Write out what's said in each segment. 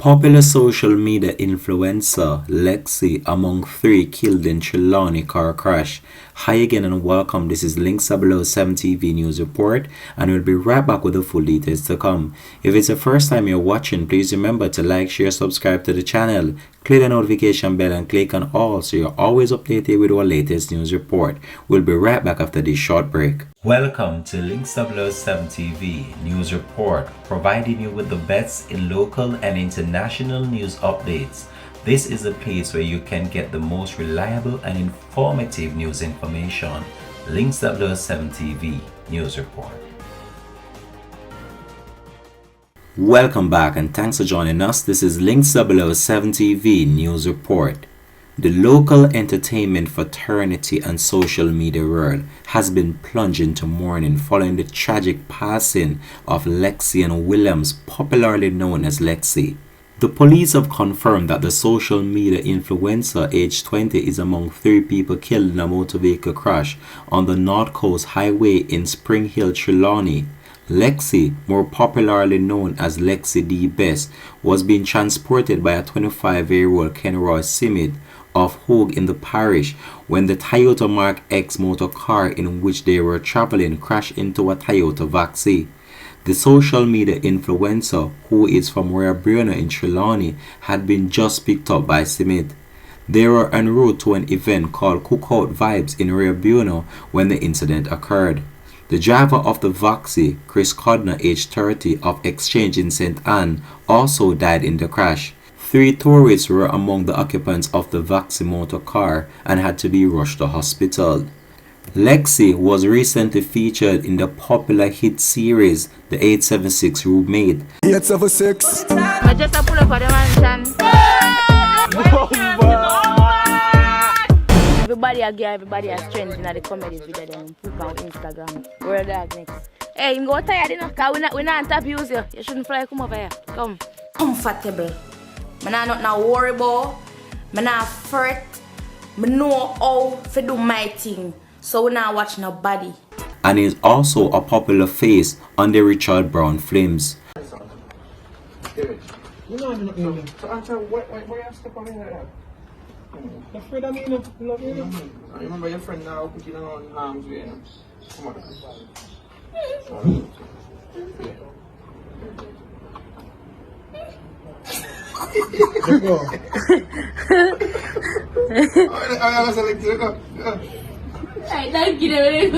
Popular social media influencer Lexi among three killed in Trelawney car crash. Hi again and welcome. This is Link007 TV News Report and we'll be right back with the full details to come. If it's the first time you're watching, please remember to like, share, subscribe to the channel. Click the notification bell and click on all so you're always updated with our latest news report. We'll be right back after this short break. Welcome to Link007 TV News Report, providing you with the best in local and international news updates. This is a place where you can get the most reliable and informative news information. Link007 TV News Report. Welcome back and thanks for joining us. This is Link007 TV News Report. The local entertainment fraternity and social media world has been plunged into mourning following the tragic passing of Lexian Williams, popularly known as Lexi. The police have confirmed that the social media influencer aged 20 is among three people killed in a motor vehicle crash on the North Coast Highway in Spring Hill, Trelawney. Lexi, more popularly known as Lexi D. Best, was being transported by a 25-year-old Kenroy Simit of Hogue in the parish when the Toyota Mark X motor car in which they were traveling crashed into a Toyota Vaxi. The social media influencer, who is from Reabuno in Trelawney, had been just picked up by Simit. They were en route to an event called Cookout Vibes in Reabuno when the incident occurred. The driver of the Vaxi, Chris Codner, aged 30, of Exchange in St. Anne, also died in the crash. 3 tourists were among the occupants of the Vaxi motor car and had to be rushed to hospital. Lexi was recently featured in the popular hit series The 876 Roommate. 876. I just pull up at the mansion. Everybody are gay, everybody are strange in the comedy video them put on Instagram. Where dog next? Hey, you go tired enough because we not abuse you. You shouldn't fly, come over here. Come. Comfortable. I not now worry about. I not fret. I know how to do my thing. So we not watch nobody. And is also a popular face on the Richard Brown films. You know I'm not knowing. So answer why you step on me like that? You're afraid of me, you love me, I remember your friend now putting on harm's way. Come on. Let's go. I was like, go. I don't get it.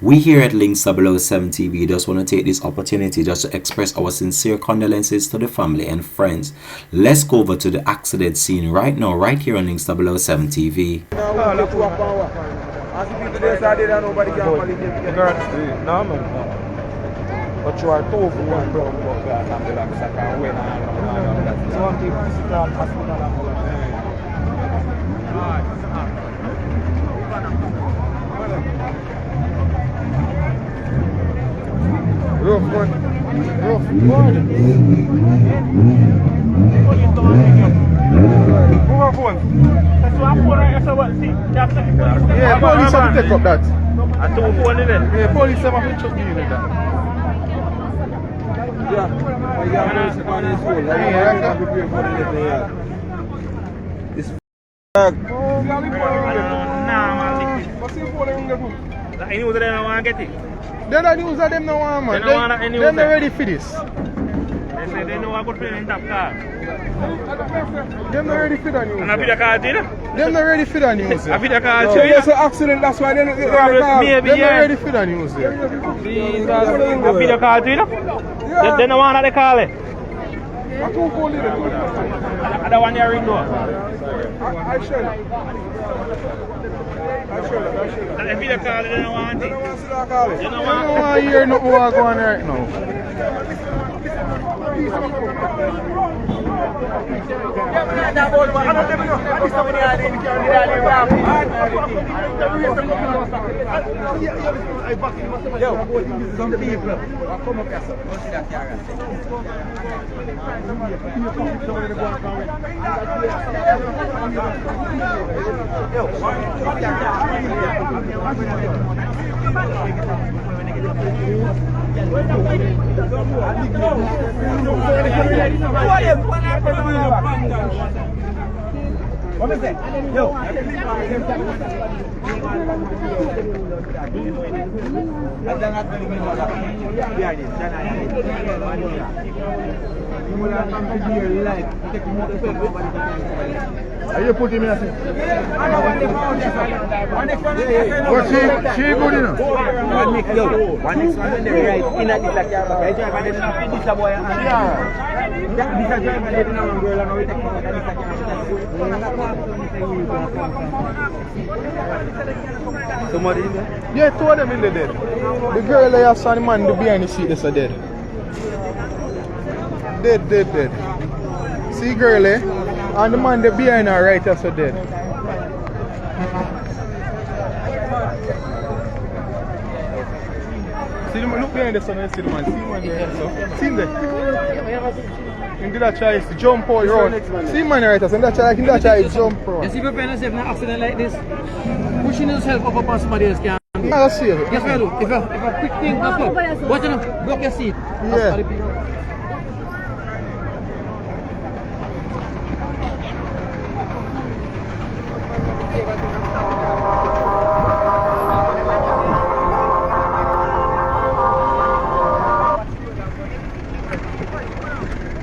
We here at Link007 TV just want to take this opportunity just to express our sincere condolences to the family and friends. Let's go over to the accident scene right now, right here on Link007 TV. But you are told for one problem, but I can't win. So I'm keeping this down. Rough one. Rough one. Move on phone. That's what I'm for right. That's what see. Yeah, police have to take up that. I told phone in it. Yeah, police have to check me in that. Yeah, it's I knew that I don't want to get it. Then I knew that them no one, man. They're ready for this. They say they know I could play in top car. They're not ready for that news. And I feel the car too. They're not ready for that news. I feel the car too. So there's an accident, that's why they're not ready for that news. I feel the car too. They don't want to call it. I don't call it. I don't want to ring door. I should. And if you call it, they don't want it. They don't want to hear nothing going on right now. What is that? Yo. Are you putting me asleep? What she good enough? One next yo. One next one there right in that like this boy and this driver let now girl and we take somebody in there? Yeah, two of them in the dead. The girl that you saw the man behind the seat, that's a dead. Dead. See girl and the man behind her right, that's a dead. See the man, look behind the sun and see the man. See the man there, so. See him there. He did that try to jump out road. See man right, and that try to jump out. You see preparing yourself in an accident like this, pushing yourself up upon somebody else can do. I'll see it. Guess what I do? If a quick thing comes up, watch it now, block your seat. Yeah.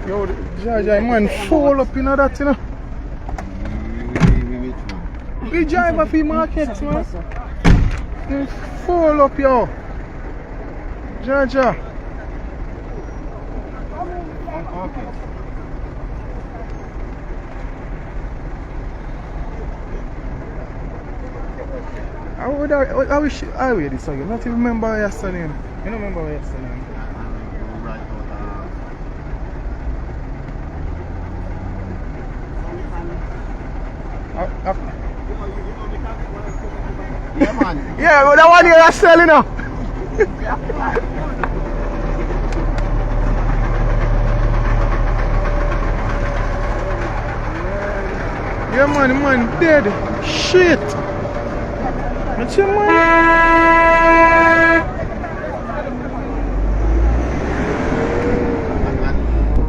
Yo, Jaja, man, fall up in that, you know. We drive up in markets, man. He fall up, yo. Jaja. I wish I wear this again. I don't even remember yesterday. You don't remember yesterday. Yeah, man. Yeah, but that one you're selling now. Yeah, man, dead. Shit. What's your man?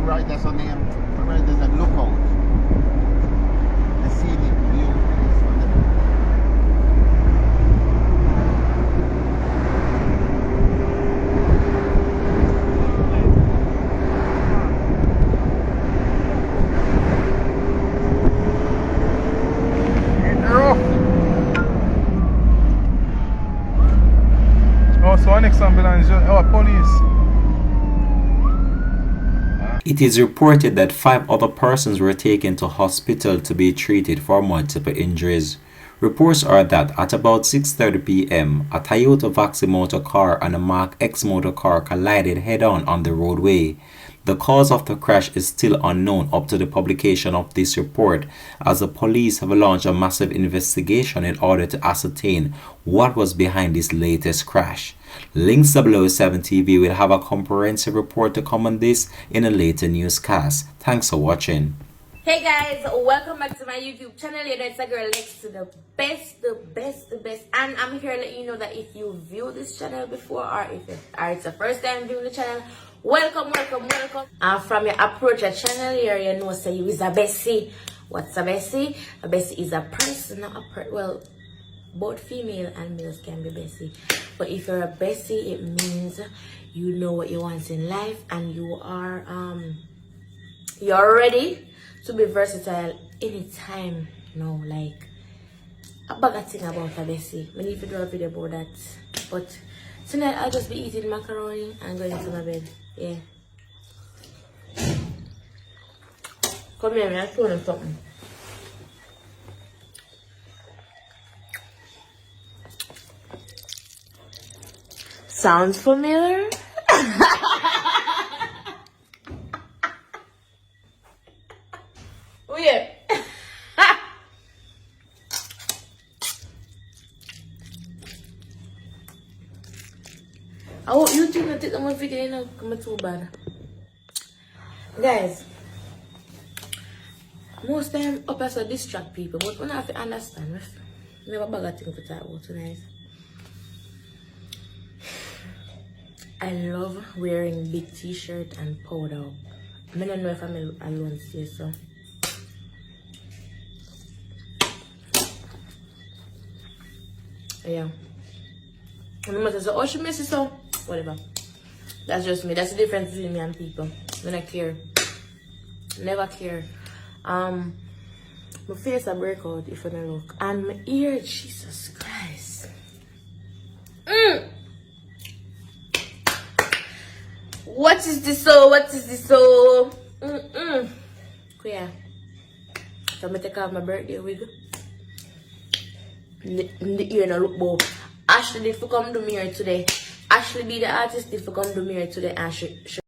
Right, that's on the right, there's a lookout. The scenic view is on the Oh, so our next ambulance, police. It is reported that 5 other persons were taken to hospital to be treated for multiple injuries. Reports are that at about 6:30 p.m., a Toyota Vaxi motor car and a Mark X motor car collided head-on on the roadway. The cause of the crash is still unknown up to the publication of this report, as the police have launched a massive investigation in order to ascertain what was behind this latest crash. Links 007 TV will have a comprehensive report to come on this in a later newscast. Thanks for watching. Hey guys, welcome back to my YouTube channel. You know, it's a girl Lexi, the best. And I'm here to let you know that if you view this channel before or if it's the first time viewing the channel, welcome. And from your approach a channel here, you know, say you is a bestie. What's a bestie? A bestie is a person, not a well, both female and males can be bestie. But if you're a bestie, it means you know what you want in life and you are you're ready to be versatile anytime. No, like a bag of thing about a bestie. I need to do a video about that. But tonight I'll just be eating macaroni and going to my bed. Yeah. Come here, man. I'll show them something. Sounds familiar? Weird. Oh, you think I take my video, you know, come too bad. Guys, most time up as a distract people, but we have to understand. We have a bag of things to talk about tonight. I love wearing big t-shirt and powder. I don't know if I'm alone say so. Yeah. And the mother says, oh, she misses so. Whatever. That's just me. That's the difference between me and people. When I care. Never care. My face a breakout if I don't look. And my ear, Jesus Christ. What is this so? What is this so? Yeah. So I'm gonna take off my birthday wig. The ear no look bow. Ashley did for come do me here today. Ashley be the artist did for come do me here today. And she